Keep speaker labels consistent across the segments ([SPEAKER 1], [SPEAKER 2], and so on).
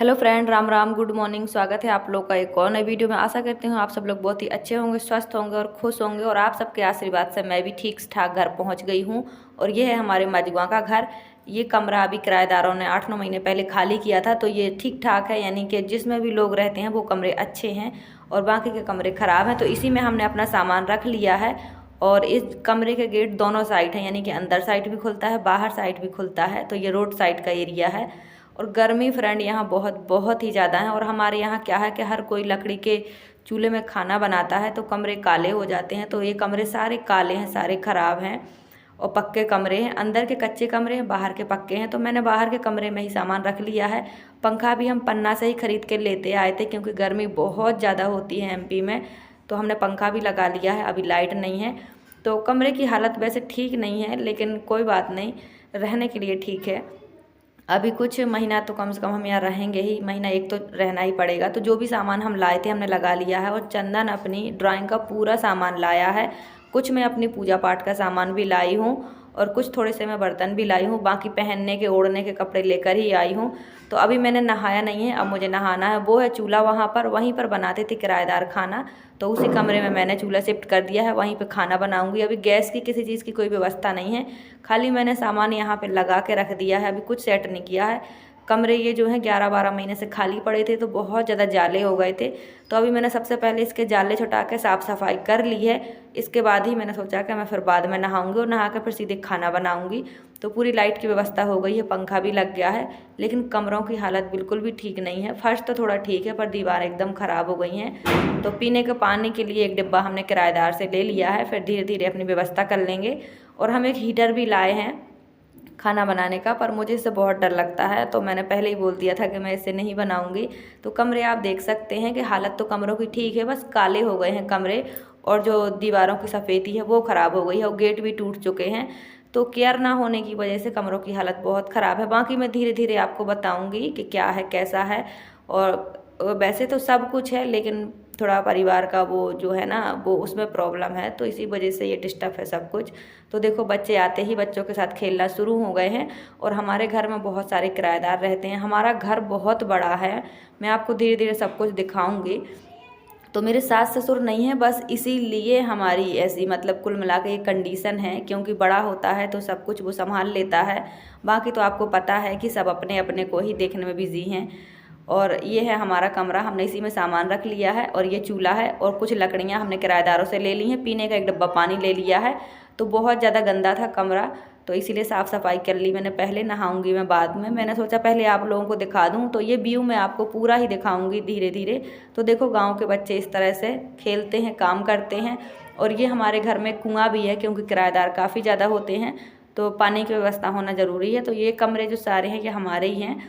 [SPEAKER 1] Hello friend, Ram Ram, good morning. स्वागत है आप लोग का एक और नई वीडियो में। आशा करती हूँ आप सब लोग बहुत ही अच्छे होंगे, स्वस्थ होंगे और खुश होंगे। और आप सबके आशीर्वाद से मैं भी ठीक ठाक घर पहुँच गई हूँ। और ये है हमारे मजगवा का घर। ये कमरा अभी किराएदारों ने 8-9 महीने पहले खाली किया था, तो ये ठीक ठाक है, यानी कि जिसमें भी लोग रहते हैं वो कमरे अच्छे हैं और बाकी के कमरे ख़राब हैं। तो इसी में हमने अपना सामान रख लिया है। और इस कमरे के गेट दोनों साइड हैं, यानी कि अंदर साइड भी खुलता है, बाहर साइड भी खुलता है। तो ये रोड साइड का एरिया है। और गर्मी फ्रेंड यहाँ बहुत बहुत ही ज़्यादा है। और हमारे यहाँ क्या है कि हर कोई लकड़ी के चूल्हे में खाना बनाता है, तो कमरे काले हो जाते हैं। तो ये कमरे सारे काले हैं, सारे ख़राब हैं और पक्के कमरे हैं। अंदर के कच्चे कमरे हैं, बाहर के पक्के हैं। तो मैंने बाहर के कमरे में ही सामान रख लिया है। पंखा भी हम पन्ना से ही ख़रीद के लेते आए थे, क्योंकि गर्मी बहुत ज़्यादा होती है एमपी में। तो हमने पंखा भी लगा लिया है। अभी लाइट नहीं है, तो कमरे की हालत वैसे ठीक नहीं है, लेकिन कोई बात नहीं, रहने के लिए ठीक है। अभी कुछ महीना तो कम से कम हम यहाँ रहेंगे ही, महीना एक तो रहना ही पड़ेगा। तो जो भी सामान हम लाए थे हमने लगा लिया है। और चंदन अपनी ड्राइंग का पूरा सामान लाया है। कुछ मैं अपनी पूजा पाठ का सामान भी लाई हूँ और कुछ थोड़े से मैं बर्तन भी लाई हूँ। बाकी पहनने के ओढ़ने के कपड़े लेकर ही आई हूँ। तो अभी मैंने नहाया नहीं है, अब मुझे नहाना है। वो है चूल्हा वहाँ पर, वहीं पर बनाते थे किराएदार खाना। तो उसी कमरे में मैंने चूल्हा शिफ्ट कर दिया है, वहीं पे खाना बनाऊंगी। अभी गैस की किसी चीज़ की कोई व्यवस्था नहीं है, खाली मैंने सामान यहाँ पे लगा के रख दिया है। अभी कुछ सेट नहीं किया है। कमरे ये जो है 11-12 महीने से खाली पड़े थे, तो बहुत ज़्यादा जाले हो गए थे। तो अभी मैंने सबसे पहले इसके जाले छुटा के साफ़ सफाई कर ली है। इसके बाद ही मैंने सोचा कि मैं फिर बाद में नहाऊंगी और नहा के फिर सीधे खाना बनाऊंगी। तो पूरी लाइट की व्यवस्था हो गई है, पंखा भी लग गया है। लेकिन कमरों की हालत बिल्कुल भी ठीक नहीं है। फर्श तो थोड़ा ठीक है, पर दीवार एकदम ख़राब हो गई हैं। तो पीने के पानी के लिए एक डिब्बा हमने किराएदार से ले लिया है, फिर धीरे धीरे अपनी व्यवस्था कर लेंगे। और हम एक हीटर भी लाए हैं खाना बनाने का, पर मुझे इससे बहुत डर लगता है। तो मैंने पहले ही बोल दिया था कि मैं इससे नहीं बनाऊंगी। तो कमरे आप देख सकते हैं कि हालत तो कमरों की ठीक है, बस काले हो गए हैं कमरे। और जो दीवारों की सफ़ेदी है वो ख़राब हो गई है और गेट भी टूट चुके हैं। तो केयर ना होने की वजह से कमरों की हालत बहुत ख़राब है। बाकी मैं धीरे धीरे आपको बताऊँगी कि क्या है कैसा है। और वैसे तो सब कुछ है, लेकिन थोड़ा परिवार का वो जो है ना, वो उसमें प्रॉब्लम है, तो इसी वजह से ये डिस्टर्ब है सब कुछ। तो देखो, बच्चे आते ही बच्चों के साथ खेलना शुरू हो गए हैं। और हमारे घर में बहुत सारे किराएदार रहते हैं। हमारा घर बहुत बड़ा है, मैं आपको धीरे धीरे सब कुछ दिखाऊंगी। तो मेरे सास ससुर नहीं है, बस इसीलिए हमारी ऐसी मतलब कुल मिला के ये कंडीशन है, क्योंकि बड़ा होता है तो सब कुछ वो संभाल लेता है। बाकी तो आपको पता है कि सब अपने अपने को ही देखने में बिजी हैं। और ये है हमारा कमरा, हमने इसी में सामान रख लिया है। और ये चूल्हा है और कुछ लकड़ियाँ हमने किराएदारों से ले ली हैं। पीने का एक डब्बा पानी ले लिया है। तो बहुत ज़्यादा गंदा था कमरा, तो इसीलिए साफ़ सफाई कर ली मैंने पहले, नहाऊंगी मैं बाद में। मैंने सोचा पहले आप लोगों को दिखा दूं, तो ये व्यू मैं आपको पूरा ही दिखाऊंगी धीरे धीरे। तो देखो, गांव के बच्चे इस तरह से खेलते हैं, काम करते हैं। और ये हमारे घर में कुआं भी है, क्योंकि किराएदार काफ़ी ज़्यादा होते हैं, तो पानी की व्यवस्था होना ज़रूरी है। तो ये कमरे जो सारे हैं ये हमारे ही हैं।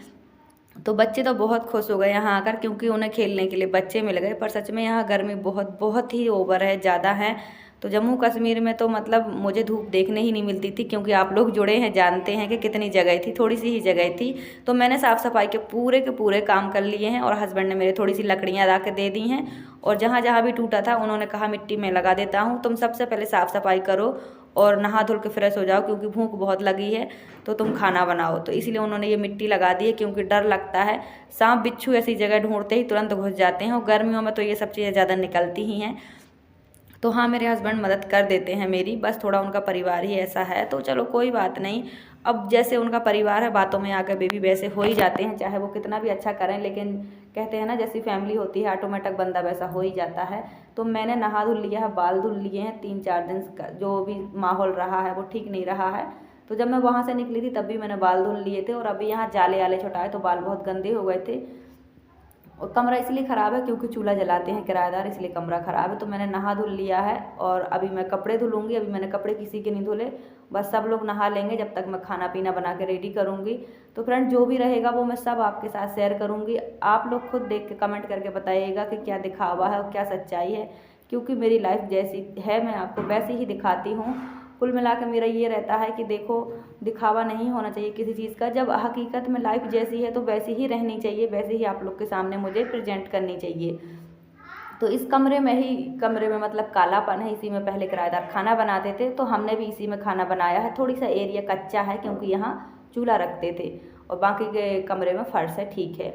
[SPEAKER 1] तो बच्चे तो बहुत खुश हो गए यहाँ आकर, क्योंकि उन्हें खेलने के लिए बच्चे मिल गए। पर सच में यहाँ गर्मी बहुत बहुत ही ओवर है, ज़्यादा है। तो जम्मू कश्मीर में तो मतलब मुझे धूप देखने ही नहीं मिलती थी, क्योंकि आप लोग जुड़े हैं जानते हैं कि कितनी जगह थी, थोड़ी सी ही जगह थी। तो मैंने साफ़ सफाई के पूरे काम कर लिए हैं। और हस्बैंड ने मेरे थोड़ी सी लकड़ियाँ ला के दे दी हैं। और जहाँ जहाँ भी टूटा था उन्होंने कहा मिट्टी में लगा देता हूँ, तुम सबसे पहले साफ़ सफाई करो और नहा धुल के फ्रेश हो जाओ, क्योंकि भूख बहुत लगी है, तो तुम खाना बनाओ। तो इसीलिए उन्होंने ये मिट्टी लगा दी है, क्योंकि डर लगता है। सांप बिच्छू ऐसी जगह ढूंढते ही तुरंत घुस जाते हैं, और गर्मियों में तो ये सब चीज़ें ज़्यादा निकलती ही हैं। तो हाँ, मेरे हस्बैंड मदद कर देते हैं मेरी, बस थोड़ा उनका परिवार ही ऐसा है, तो चलो कोई बात नहीं। अब जैसे उनका परिवार है, बातों में आकर बेबी वैसे हो ही जाते हैं, चाहे वो कितना भी अच्छा करें। लेकिन कहते हैं ना, जैसी फैमिली होती है ऑटोमेटिक बंदा वैसा हो ही जाता है। तो मैंने नहा धुल लिया है, बाल धुल लिए हैं। 3-4 दिन का जो भी माहौल रहा है वो ठीक नहीं रहा है। तो जब मैं वहाँ से निकली थी तब भी मैंने बाल धुल लिए थे। और अभी यहाँ जाले आले छुटाए तो बाल बहुत गंदे हो गए थे। और कमरा इसलिए ख़राब है क्योंकि चूल्हा जलाते हैं किराएदार, इसलिए कमरा ख़राब है। तो मैंने नहा धुल लिया है और अभी मैं कपड़े धुलूँगी। अभी मैंने कपड़े किसी के नहीं धुले, बस सब लोग नहा लेंगे जब तक मैं खाना पीना बना के रेडी करूँगी। तो फ्रेंड, जो भी रहेगा वो मैं सब आपके साथ शेयर करूँगी। आप लोग खुद देख के कमेंट करके बताइएगा कि क्या दिखावा है और क्या सच्चाई है, क्योंकि मेरी लाइफ जैसी है मैं आपको वैसे ही दिखाती हूँ। कुल मिला के मेरा ये रहता है कि देखो, दिखावा नहीं होना चाहिए किसी चीज़ का। जब हकीकत में लाइफ जैसी है तो वैसी ही रहनी चाहिए, वैसे ही आप लोग के सामने मुझे प्रेजेंट करनी चाहिए। तो इस कमरे में मतलब कालापन है। इसी में पहले किराएदार खाना बनाते थे, तो हमने भी इसी में खाना बनाया है। थोड़ी सा एरिया कच्चा है, क्योंकि यहाँ चूल्हा रखते थे। और बाकी के कमरे में फर्श है, ठीक है।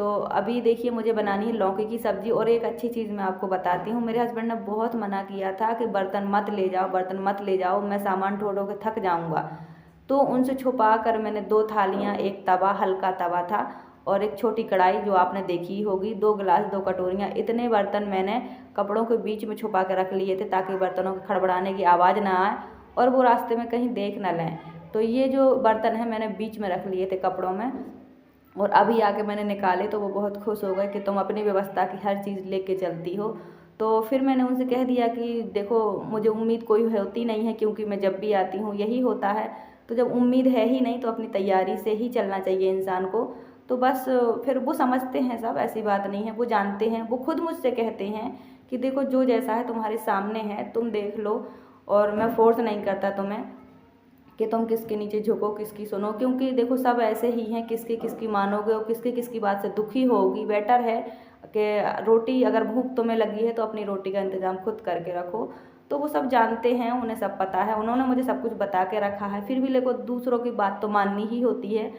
[SPEAKER 1] तो अभी देखिए मुझे बनानी है लौकी की सब्ज़ी। और एक अच्छी चीज़ मैं आपको बताती हूँ, मेरे हस्बैंड ने बहुत मना किया था कि बर्तन मत ले जाओ, बर्तन मत ले जाओ, मैं सामान ढो ढो के थक जाऊँगा। तो उनसे छुपा कर मैंने 2 थालियाँ, एक तवा, हल्का तवा था, और एक छोटी कढ़ाई जो आपने देखी ही होगी, 2 गिलास, 2 कटोरियाँ, इतने बर्तन मैंने कपड़ों के बीच में छुपा के रख लिए थे ताकि बर्तनों के खड़बड़ाने की आवाज़ ना आए और वो रास्ते में कहीं देख ना लें। तो ये जो बर्तन है मैंने बीच में रख लिए थे कपड़ों में, और अभी आके मैंने निकाले तो वो बहुत खुश हो गए कि तुम अपनी व्यवस्था की हर चीज़ लेके चलती हो। तो फिर मैंने उनसे कह दिया कि देखो मुझे उम्मीद कोई होती नहीं है, क्योंकि मैं जब भी आती हूँ यही होता है। तो जब उम्मीद है ही नहीं तो अपनी तैयारी से ही चलना चाहिए इंसान को। तो बस फिर वो समझते हैं सब, ऐसी बात नहीं है, वो जानते हैं, वो खुद मुझसे कहते हैं कि देखो जो जैसा है तुम्हारे सामने है तुम देख लो, और मैं फोर्स नहीं करता तुम्हें कि तुम किसके नीचे झुको, किसकी सुनो, क्योंकि देखो सब ऐसे ही हैं, किसकी किसकी मानोगे और किसकी किसकी बात से दुखी होगी। बेटर है कि रोटी, अगर भूख तुम्हें लगी है तो अपनी रोटी का इंतज़ाम खुद करके रखो। तो वो सब जानते हैं, उन्हें सब पता है, उन्होंने मुझे सब कुछ बता के रखा है, फिर भी देखो दूसरों की बात तो माननी ही होती है।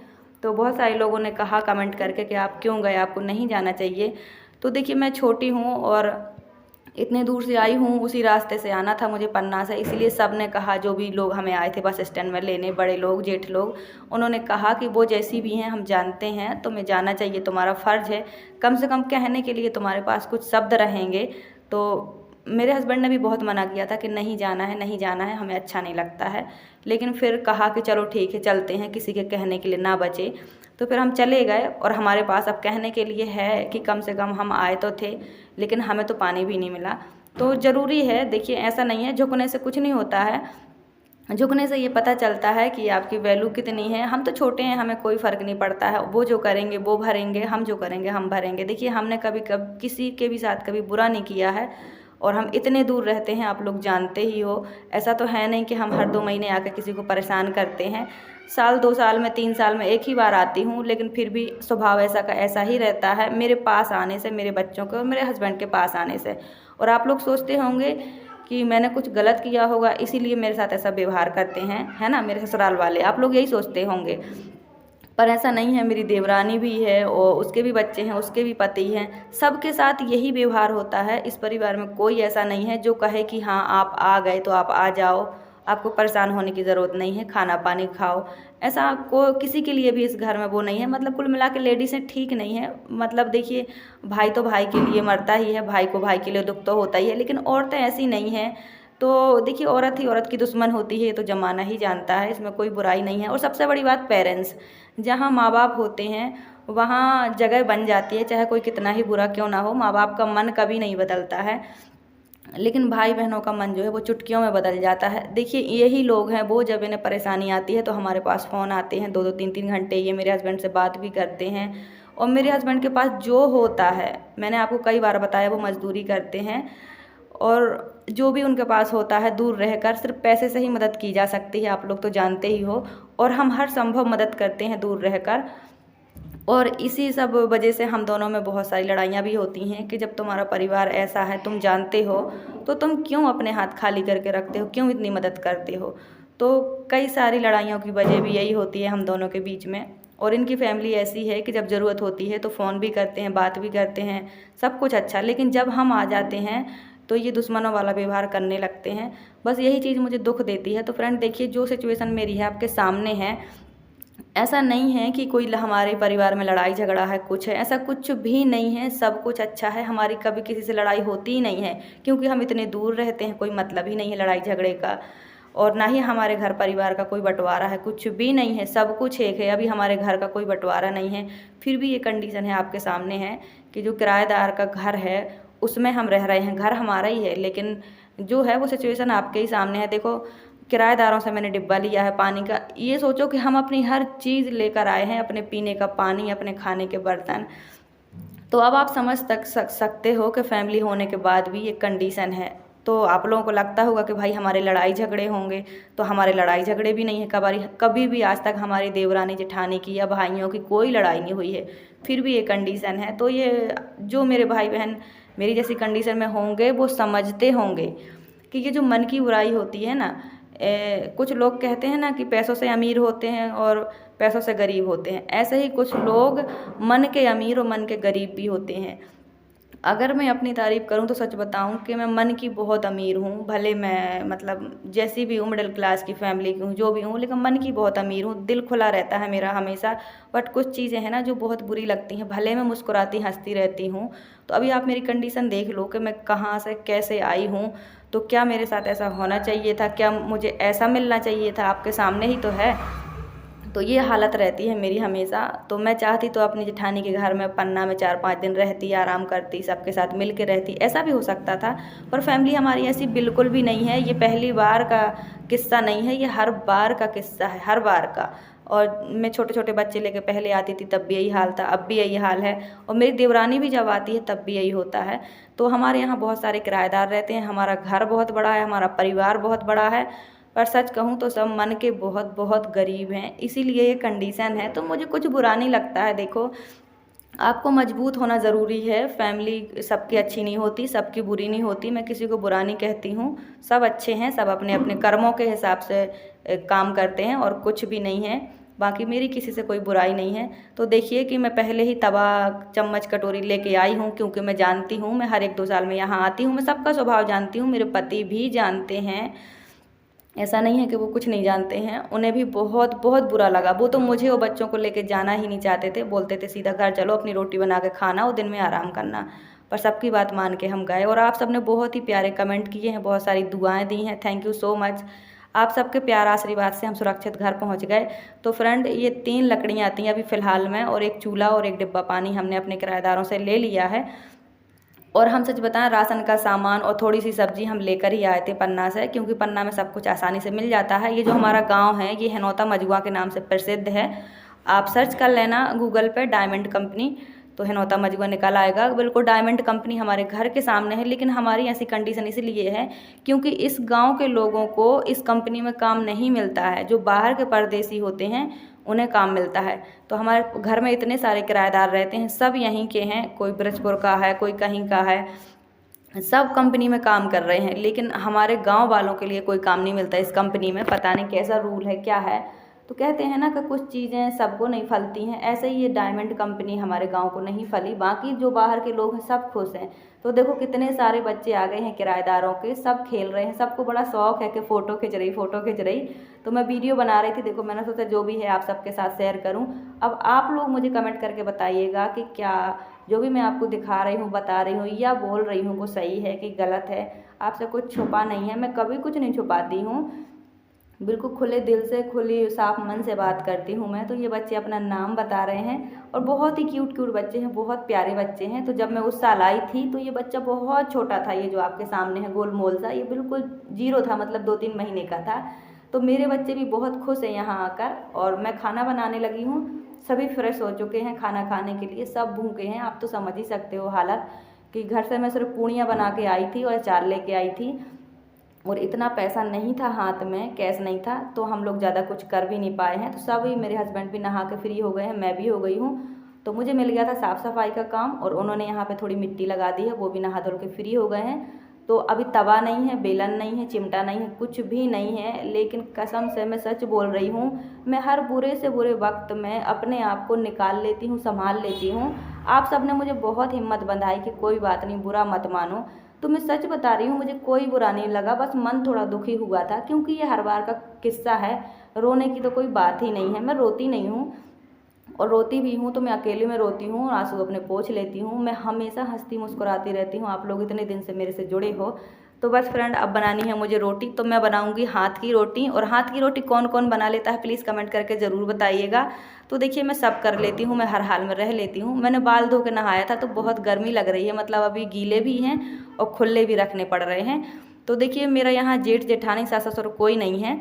[SPEAKER 1] तो बहुत सारे लोगों ने कहा कमेंट करके कि आप क्यों गए, आपको नहीं जाना चाहिए। तो देखिए मैं छोटी हूँ और इतने दूर से आई हूँ, उसी रास्ते से आना था मुझे पन्ना से, इसलिए सब ने कहा, जो भी लोग हमें आए थे बस स्टैंड में लेने, बड़े लोग, जेठ लोग, उन्होंने कहा कि वो जैसी भी हैं हम जानते हैं, तुम्हें जाना चाहिए, तुम्हारा फ़र्ज़ है, कम से कम कहने के लिए तुम्हारे पास कुछ शब्द रहेंगे। तो मेरे हस्बैंड ने भी बहुत मना किया था कि नहीं जाना है, नहीं जाना है, हमें अच्छा नहीं लगता है, लेकिन फिर कहा कि चलो ठीक है चलते हैं, किसी के कहने के लिए ना बचे। तो फिर हम चले गए, और हमारे पास अब कहने के लिए है कि कम से कम हम आए तो थे, लेकिन हमें तो पानी भी नहीं मिला। तो ज़रूरी है, देखिए ऐसा नहीं है, झुकने से कुछ नहीं होता है, झुकने से ये पता चलता है कि आपकी वैल्यू कितनी है। हम तो छोटे हैं, हमें कोई फ़र्क नहीं पड़ता है, वो जो करेंगे वो भरेंगे, हम जो करेंगे हम भरेंगे। देखिए हमने कभी किसी के भी साथ कभी बुरा नहीं किया है, और हम इतने दूर रहते हैं, आप लोग जानते ही हो। ऐसा तो है नहीं कि हम हर 2 महीने आकर किसी को परेशान करते हैं। साल 2 साल में 3 साल में एक ही बार आती हूँ, लेकिन फिर भी स्वभाव ऐसा का ऐसा ही रहता है, मेरे पास आने से, मेरे बच्चों के और मेरे हस्बैंड के पास आने से। और आप लोग सोचते होंगे कि मैंने कुछ गलत किया होगा इसीलिए मेरे साथ ऐसा व्यवहार करते हैं, है ना, मेरे ससुराल वाले, आप लोग यही सोचते होंगे, पर ऐसा नहीं है। मेरी देवरानी भी है और उसके भी बच्चे हैं, उसके भी पति हैं, सबके साथ यही व्यवहार होता है। इस परिवार में कोई ऐसा नहीं है जो कहे कि हाँ आप आ गए तो आप आ जाओ, आपको परेशान होने की ज़रूरत नहीं है, खाना पानी खाओ। ऐसा को किसी के लिए भी इस घर में वो नहीं है। मतलब कुल मिला के लेडीज़ें ठीक नहीं है। मतलब देखिए भाई तो भाई के लिए मरता ही है, भाई को भाई के लिए दुख तो होता ही है, लेकिन औरतें ऐसी नहीं हैं। तो देखिए औरत ही औरत की दुश्मन होती है, ये तो ज़माना ही जानता है, इसमें कोई बुराई नहीं है। और सबसे बड़ी बात पेरेंट्स, जहाँ माँ बाप होते हैं वहाँ जगह बन जाती है, चाहे कोई कितना ही बुरा क्यों ना हो, माँ बाप का मन कभी नहीं बदलता है, लेकिन भाई बहनों का मन जो है वो चुटकियों में बदल जाता है। देखिए यही लोग हैं वो, जब इन्हें परेशानी आती है तो हमारे पास फ़ोन आते हैं, 2-2 3-3 घंटे ये मेरे हस्बैंड से बात भी करते हैं। और मेरे हस्बैंड के पास जो होता है, मैंने आपको कई बार बताया, वो मज़दूरी करते हैं, और जो भी उनके पास होता है दूर रहकर, सिर्फ पैसे से ही मदद की जा सकती है, आप लोग तो जानते ही हो। और हम हर संभव मदद करते हैं दूर रहकर। और इसी सब वजह से हम दोनों में बहुत सारी लड़ाइयाँ भी होती हैं कि जब तुम्हारा परिवार ऐसा है, तुम जानते हो, तो तुम क्यों अपने हाथ खाली करके रखते हो, क्यों इतनी मदद करते हो। तो कई सारी लड़ाइयों की वजह भी यही होती है हम दोनों के बीच में। और इनकी फैमिली ऐसी है कि जब ज़रूरत होती है तो फ़ोन भी करते हैं, बात भी करते हैं, सब कुछ अच्छा, लेकिन जब हम आ जाते हैं तो ये दुश्मनों वाला व्यवहार करने लगते हैं। बस यही चीज़ मुझे दुख देती है। तो फ्रेंड देखिए जो सिचुएशन मेरी है आपके सामने है, ऐसा नहीं है कि कोई हमारे परिवार में लड़ाई झगड़ा है, कुछ है, ऐसा कुछ भी नहीं है, सब कुछ अच्छा है। हमारी कभी किसी से लड़ाई होती ही नहीं है, क्योंकि हम इतने दूर रहते हैं, कोई मतलब ही नहीं है लड़ाई झगड़े का। और ना ही हमारे घर परिवार का कोई बंटवारा है, कुछ भी नहीं है, सब कुछ एक है। अभी हमारे घर का कोई बंटवारा नहीं है, फिर भी ये कंडीशन है आपके सामने है कि जो किराएदार का घर है उसमें हम रह रहे हैं। घर हमारा ही है, लेकिन जो है वो सिचुएशन आपके ही सामने है। देखो किराएदारों से मैंने डिब्बा लिया है पानी का, ये सोचो कि हम अपनी हर चीज़ लेकर आए हैं, अपने पीने का पानी, अपने खाने के बर्तन। तो अब आप समझ सकते हो कि फैमिली होने के बाद भी ये कंडीशन है। तो आप लोगों को लगता होगा कि भाई हमारे लड़ाई झगड़े होंगे, तो हमारे लड़ाई झगड़े भी नहीं है। कभी भी आज तक हमारी देवरानी जेठानी की या भाइयों की कोई लड़ाई नहीं हुई है, फिर भी ये कंडीशन है। तो ये जो मेरे भाई बहन मेरी जैसी कंडीशन में होंगे वो समझते होंगे कि ये जो मन की बुराई होती है ना, कुछ लोग कहते हैं ना कि पैसों से अमीर होते हैं और पैसों से गरीब होते हैं, ऐसे ही कुछ लोग मन के अमीर और मन के गरीब भी होते हैं। अगर मैं अपनी तारीफ़ करूं तो सच बताऊं कि मैं मन की बहुत अमीर हूं, भले मैं मतलब जैसी भी हूं, मिडिल क्लास की फैमिली की हूं, जो भी हूं, लेकिन मन की बहुत अमीर हूं। दिल खुला रहता है मेरा हमेशा। बट कुछ चीज़ें हैं ना जो बहुत बुरी लगती हैं, भले मैं मुस्कुराती हंसती रहती हूँ। तो अभी आप मेरी कंडीशन देख लो कि मैं कहाँ से कैसे आई हूँ। तो क्या मेरे साथ ऐसा होना चाहिए था? क्या मुझे ऐसा मिलना चाहिए था? आपके सामने ही तो है। तो ये हालत रहती है मेरी हमेशा। तो मैं चाहती तो अपनी जेठानी के घर में पन्ना में 4-5 दिन रहती, आराम करती, सबके साथ मिल के रहती, ऐसा भी हो सकता था। पर फैमिली हमारी ऐसी बिल्कुल भी नहीं है। ये पहली बार का किस्सा नहीं है, ये हर बार का किस्सा है, हर बार का। और मैं छोटे छोटे बच्चे लेके पहले आती थी तब भी यही हाल था, अब भी यही हाल है। और मेरी देवरानी भी जब आती है तब भी यही होता है। तो हमारे यहाँ बहुत सारे किराएदार रहते हैं, हमारा घर बहुत बड़ा है, हमारा परिवार बहुत बड़ा है। पर सच कहूँ तो सब मन के बहुत बहुत गरीब हैं, इसीलिए ये कंडीशन है। तो मुझे कुछ बुरा नहीं लगता है। देखो, आपको मजबूत होना ज़रूरी है। फैमिली सबकी अच्छी नहीं होती, सबकी बुरी नहीं होती। मैं किसी को बुरा नहीं कहती हूँ, सब अच्छे हैं, सब अपने अपने कर्मों के हिसाब से काम करते हैं और कुछ भी नहीं है। बाकी मेरी किसी से कोई बुराई नहीं है। तो देखिए कि मैं पहले ही तवा चम्मच कटोरी लेके आई हूँ, क्योंकि मैं जानती हूँ, मैं हर 1-2 साल में यहाँ आती हूँ, मैं सबका स्वभाव जानती हूँ, मेरे पति भी जानते हैं। ऐसा नहीं है कि वो कुछ नहीं जानते हैं, उन्हें भी बहुत बहुत बुरा लगा। वो तो मुझे और बच्चों को लेके जाना ही नहीं चाहते थे, बोलते थे सीधा घर चलो, अपनी रोटी बना के खाना और दिन में आराम करना। पर सबकी बात मान के हम गए और आप सबने बहुत ही प्यारे कमेंट किए हैं, बहुत सारी दुआएं दी हैं। Thank you so much. आप सबके प्यार आशीर्वाद से हम सुरक्षित घर पहुंच गए। तो फ्रेंड, ये 3 लकड़ियाँ आती हैं अभी फ़िलहाल में, और एक चूल्हा और एक डिब्बा पानी हमने अपने किराएदारों से ले लिया है। और हम सच बताएं, राशन का सामान और थोड़ी सी सब्जी हम लेकर ही आए थे पन्ना से, क्योंकि पन्ना में सब कुछ आसानी से मिल जाता है। ये जो हमारा गांव है ये हिनौता मजवा के नाम से प्रसिद्ध है। आप सर्च कर लेना गूगल पे डायमंड कंपनी, तो हिनौता मजवा निकल आएगा। बिल्कुल डायमंड कंपनी हमारे घर के सामने है। लेकिन हमारी ऐसी कंडीशन इसलिए है क्योंकि इस गांव के लोगों को इस कंपनी में काम नहीं मिलता है। जो बाहर के परदेसी होते हैं उन्हें काम मिलता है। तो हमारे घर में इतने सारे किराएदार रहते हैं, सब यहीं के हैं, कोई ब्रजपुर का है, कोई कहीं का है, सब कंपनी में काम कर रहे हैं। लेकिन हमारे गांव वालों के लिए कोई काम नहीं मिलता इस कंपनी में, पता नहीं कैसा रूल है, क्या है। तो कहते हैं ना कि कुछ चीज़ें सबको नहीं फलती हैं, ऐसे ही ये डायमंड कंपनी हमारे गांव को नहीं फली। बाकी जो बाहर के लोग हैं सब खुश हैं। तो देखो कितने सारे बच्चे आ गए हैं किराएदारों के, सब खेल रहे हैं, सबको बड़ा शौक है कि फ़ोटो खिंच रही, फ़ोटो खिंच रही। तो मैं वीडियो बना रही थी, देखो मैंने सोचा जो भी है आप सबके साथ शेयर करूँ। अब आप लोग मुझे कमेंट करके बताइएगा कि क्या जो भी मैं आपको दिखा रही हूँ, बता रही हूँ या बोल रही हूँ वो सही है कि गलत है। आपसे कुछ छुपा नहीं है, मैं कभी कुछ नहीं छुपाती हूँ, बिल्कुल खुले दिल से, खुली साफ मन से बात करती हूँ मैं। तो ये बच्चे अपना नाम बता रहे हैं और बहुत ही क्यूट क्यूट बच्चे हैं, बहुत प्यारे बच्चे हैं। तो जब मैं उस साल आई थी तो ये बच्चा बहुत छोटा था, ये जो आपके सामने है गोलमोल सा, ये बिल्कुल 0 था, मतलब 2-3 महीने का था। तो मेरे बच्चे भी बहुत खुश हैं यहाँ आकर। और मैं खाना बनाने लगी हूँ, सभी फ्रेश हो चुके हैं खाना खाने के लिए, सब भूखे हैं। आप तो समझ ही सकते हो हालत कि घर से मैं सिर्फ पूड़ियाँ बना के आई थी और अचार लेके आई थी, और इतना पैसा नहीं था हाथ में, कैश नहीं था, तो हम लोग ज़्यादा कुछ कर भी नहीं पाए हैं। तो सभी, मेरे हस्बैंड भी नहा के फ्री हो गए हैं, मैं भी हो गई हूँ। तो मुझे मिल गया था साफ़ सफाई का काम, और उन्होंने यहाँ पे थोड़ी मिट्टी लगा दी है, वो भी नहा धो के फ्री हो गए हैं। तो अभी तवा नहीं है, बेलन नहीं है, चिमटा नहीं है, कुछ भी नहीं है। लेकिन कसम से मैं सच बोल रही हूँ, मैं हर बुरे से बुरे वक्त में अपने आप को निकाल लेती हूँ, संभाल लेती हूँ। आप सब ने मुझे बहुत हिम्मत बंधाई कि कोई बात नहीं, बुरा मत मानो। तो मैं सच बता रही हूँ, मुझे कोई बुरा नहीं लगा, बस मन थोड़ा दुखी हुआ था, क्योंकि ये हर बार का किस्सा है। रोने की तो कोई बात ही नहीं है, मैं रोती नहीं हूँ, और रोती भी हूँ तो मैं अकेले में रोती हूँ, आंसू अपने पोंछ लेती हूँ। मैं हमेशा हंसती मुस्कुराती रहती हूँ। आप लोग इतने दिन से मेरे से जुड़े हो। तो बस फ्रेंड, अब बनानी है मुझे रोटी, तो मैं बनाऊंगी हाथ की रोटी। और हाथ की रोटी कौन कौन बना लेता है प्लीज़ कमेंट करके ज़रूर बताइएगा। तो देखिए, मैं सब कर लेती हूँ, मैं हर हाल में रह लेती हूँ। मैंने बाल धो के नहाया था तो बहुत गर्मी लग रही है, मतलब अभी गीले भी हैं और खुले भी रखने पड़ रहे हैं। तो देखिए, मेरा यहाँ जेठ जेठानी सास ससुर कोई नहीं है,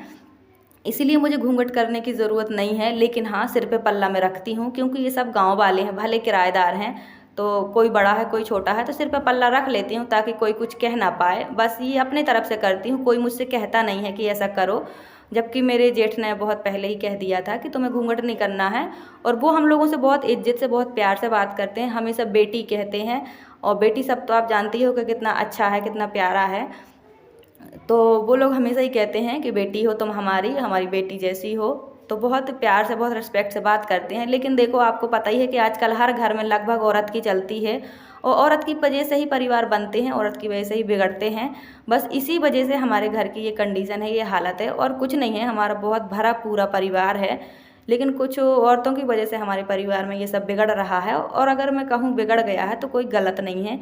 [SPEAKER 1] इसीलिए मुझे घूंघट करने की ज़रूरत नहीं है। लेकिन हाँ, सिर पे पल्ला मैं रखती हूँ, क्योंकि ये सब गांव वाले हैं, भले किराएदार हैं। तो कोई बड़ा है कोई छोटा है, तो सिर पे पल्ला रख लेती हूँ ताकि कोई कुछ कह ना पाए। बस ये अपने तरफ से करती हूँ, कोई मुझसे कहता नहीं है कि ऐसा करो। जबकि मेरे जेठ ने बहुत पहले ही कह दिया था कि तुम्हें घूंघट नहीं करना है। और वो हम लोगों से बहुत इज्जत से, बहुत प्यार से बात करते हैं, हमेशा बेटी कहते हैं। और बेटी सब तो आप जानती हो कि कितना अच्छा है, कितना प्यारा है। तो वो लोग हमेशा ही कहते हैं कि बेटी हो तुम हमारी, हमारी बेटी जैसी हो। तो बहुत प्यार से, बहुत रिस्पेक्ट से बात करते हैं। लेकिन देखो, आपको पता ही है कि आजकल हर घर में लगभग औरत की चलती है, और औरत की वजह से ही परिवार बनते हैं, औरत की वजह से ही बिगड़ते हैं। बस इसी वजह से हमारे घर की ये कंडीशन है, ये हालत है, और कुछ नहीं है। हमारा बहुत भरा पूरा परिवार है, लेकिन कुछ औरतों की वजह से हमारे परिवार में ये सब बिगड़ रहा है। और अगर मैं कहूँ बिगड़ गया है तो कोई गलत नहीं है।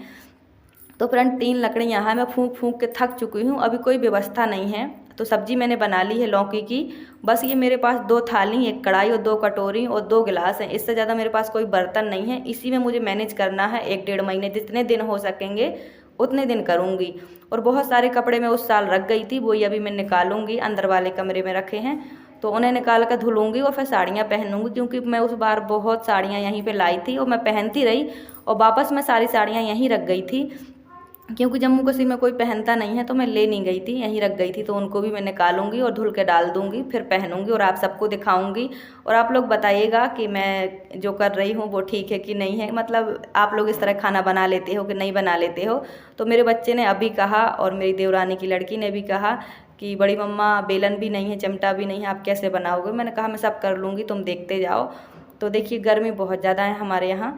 [SPEAKER 1] तो फ्रेंड 3 लकड़ियाँ हैं, मैं फूंक फूंक के थक चुकी हूँ, अभी कोई व्यवस्था नहीं है। तो सब्जी मैंने बना ली है लौकी की। बस ये मेरे पास 2 थाली, 1 कढ़ाई और 2 कटोरी और 2 गिलास हैं। इससे ज़्यादा मेरे पास कोई बर्तन नहीं है। इसी में मुझे मैनेज करना है 1-1.5 महीने, जितने दिन हो सकेंगे उतने दिन करूँगी। और बहुत सारे कपड़े मैं उस साल रख गई थी, वही अभी मैं निकालूंगी, अंदर वाले कमरे में रखे हैं, तो उन्हें निकाल कर धुलूँगी और फिर साड़ियाँ पहनूँगी। क्योंकि मैं उस बार बहुत साड़ियाँ यहीं पे लाई थी और मैं पहनती रही, और वापस मैं सारी साड़ियाँ यहीं रख गई थी। क्योंकि जम्मू कश्मीर में कोई पहनता नहीं है, तो मैं ले नहीं गई थी, यहीं रख गई थी। तो उनको भी मैं निकालूंगी और धुल के डाल दूंगी, फिर पहनूंगी और आप सबको दिखाऊंगी। और आप लोग बताइएगा कि मैं जो कर रही हूँ वो ठीक है कि नहीं है। मतलब आप लोग इस तरह खाना बना लेते हो कि नहीं बना लेते हो। तो मेरे बच्चे ने अभी कहा, और मेरी देवरानी की लड़की ने भी कहा कि बड़ी मम्मा बेलन भी नहीं है, चिमटा भी नहीं है, आप कैसे बनाओगे। मैंने कहा मैं सब कर लूँगी, तुम देखते जाओ। तो देखिए, गर्मी बहुत ज़्यादा है हमारे यहाँ,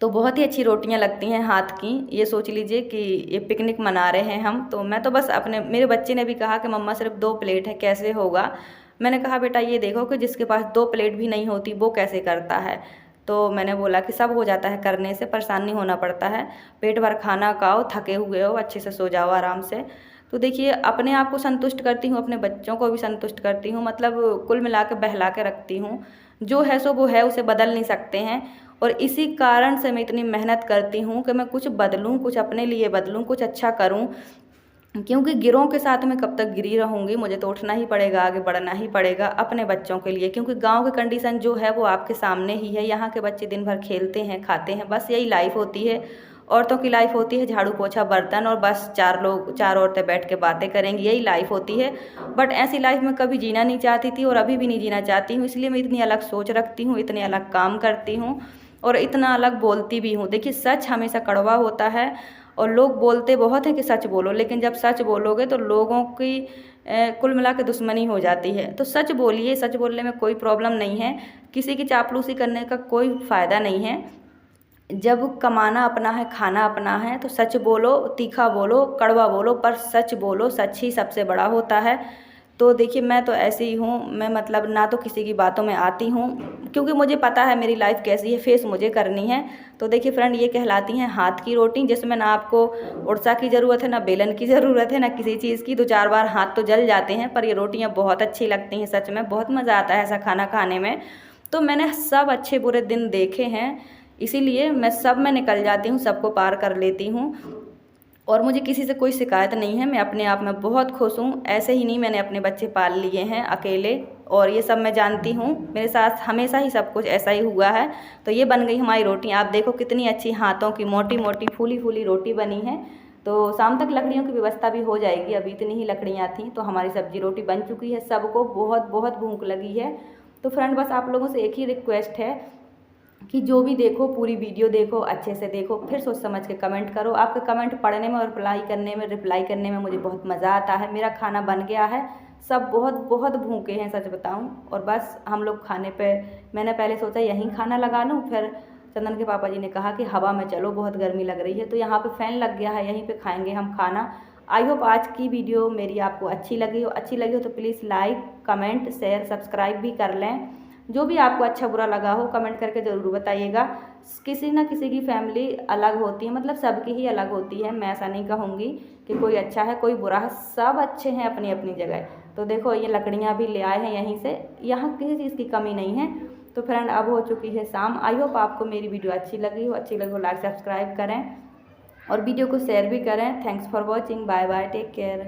[SPEAKER 1] तो बहुत ही अच्छी रोटियां लगती हैं हाथ की। ये सोच लीजिए कि ये पिकनिक मना रहे हैं हम। तो मैं तो बस मेरे बच्चे ने भी कहा कि मम्मा सिर्फ 2 प्लेट है, कैसे होगा। मैंने कहा बेटा ये देखो कि जिसके पास 2 प्लेट भी नहीं होती वो कैसे करता है। तो मैंने बोला कि सब हो जाता है करने से, परेशान नहीं होना पड़ता है। पेट भर खाना खाओ, थके हुए हो, अच्छे से सो जाओ आराम से। तो देखिए, अपने आप को संतुष्ट करती हूँ, अपने बच्चों को भी संतुष्ट करती हूँ, मतलब कुल मिला के बहला के रखती हूँ। जो है सो वो है, उसे बदल नहीं सकते हैं। और इसी कारण से मैं इतनी मेहनत करती हूँ कि मैं कुछ बदलूँ, कुछ अपने लिए बदलूँ, कुछ अच्छा करूँ। क्योंकि गिरों के साथ मैं कब तक गिरी रहूँगी, मुझे तो उठना ही पड़ेगा, आगे बढ़ना ही पड़ेगा अपने बच्चों के लिए। क्योंकि गांव की कंडीशन जो है वो आपके सामने ही है। यहाँ के बच्चे दिन भर खेलते हैं, खाते हैं, बस यही लाइफ होती है। औरतों की लाइफ होती है झाड़ू पोछा बर्तन, और बस 4 औरतें बैठ के बातें करेंगी, यही लाइफ होती है। बट ऐसी लाइफ में कभी जीना नहीं चाहती थी, और अभी भी नहीं जीना चाहती हूँ। इसलिए मैं इतनी अलग सोच रखती हूँ, इतने अलग काम करती हूँ, और इतना अलग बोलती भी हूँ। देखिए, सच हमेशा कड़वा होता है, और लोग बोलते बहुत हैं कि सच बोलो, लेकिन जब सच बोलोगे तो लोगों की कुल मिला के दुश्मनी हो जाती है। तो सच बोलिए, सच बोलने में कोई प्रॉब्लम नहीं है, किसी की चापलूसी करने का कोई फ़ायदा नहीं है। जब कमाना अपना है, खाना अपना है, तो सच बोलो, तीखा बोलो, कड़वा बोलो, पर सच बोलो। सच ही सबसे बड़ा होता है। तो देखिए, मैं तो ऐसे ही हूँ, मैं मतलब ना तो किसी की बातों में आती हूँ, क्योंकि मुझे पता है मेरी लाइफ कैसी है, फेस मुझे करनी है। तो देखिए फ्रेंड, ये कहलाती हैं हाथ की रोटी, जिसमें ना आपको उड़सा की ज़रूरत है, ना बेलन की ज़रूरत है, ना किसी चीज़ की। 2-4 बार हाथ तो जल जाते हैं, पर ये रोटियाँ बहुत अच्छी लगती हैं। सच में बहुत मज़ा आता है ऐसा खाना खाने में। तो मैंने सब अच्छे बुरे दिन देखे हैं, इसीलिए मैं सब में निकल जाती हूँ, सबको पार कर लेती हूँ, और मुझे किसी से कोई शिकायत नहीं है। मैं अपने आप में बहुत खुश हूँ। ऐसे ही नहीं, मैंने अपने बच्चे पाल लिए हैं अकेले, और ये सब मैं जानती हूँ, मेरे साथ हमेशा ही सब कुछ ऐसा ही हुआ है। तो ये बन गई हमारी रोटी, आप देखो कितनी अच्छी हाथों की मोटी मोटी फूली फूली रोटी बनी है। तो शाम तक लकड़ियों की व्यवस्था भी हो जाएगी, अभी इतनी ही लकड़ियाँ थी। तो हमारी सब्जी रोटी बन चुकी है, सबको बहुत बहुत भूख लगी है। तो फ्रेंड, बस आप लोगों से एक ही रिक्वेस्ट है कि जो भी देखो पूरी वीडियो देखो, अच्छे से देखो, फिर सोच समझ के कमेंट करो। आपके कमेंट पढ़ने में और रिप्लाई करने में मुझे बहुत मज़ा आता है। मेरा खाना बन गया है, सब बहुत बहुत भूखे हैं सच बताऊं। और बस हम लोग खाने पे, मैंने पहले सोचा यहीं खाना लगा लूं, फिर चंदन के पापा जी ने कहा कि हवा में चलो, बहुत गर्मी लग रही है, तो यहाँ पे फ़ैन लग गया है, यहीं पे खाएंगे हम खाना। आई होप आज की वीडियो मेरी आपको अच्छी लगी हो तो please like, comment, share, subscribe भी कर लें। जो भी आपको अच्छा बुरा लगा हो कमेंट करके ज़रूर बताइएगा। किसी ना किसी की फैमिली अलग होती है, मतलब सबकी ही अलग होती है। मैं ऐसा नहीं कहूँगी कि कोई अच्छा है कोई बुरा है, सब अच्छे हैं अपनी अपनी जगह। तो देखो, ये लकड़ियाँ भी ले आए हैं यहीं से, यहाँ किसी चीज़ की कमी नहीं है। तो फ्रेंड, अब हो चुकी है शाम। आई होप आपको मेरी वीडियो अच्छी लगी हो लाइक सब्सक्राइब करें, और वीडियो को शेयर भी करें। Thanks for watching, bye bye, take care.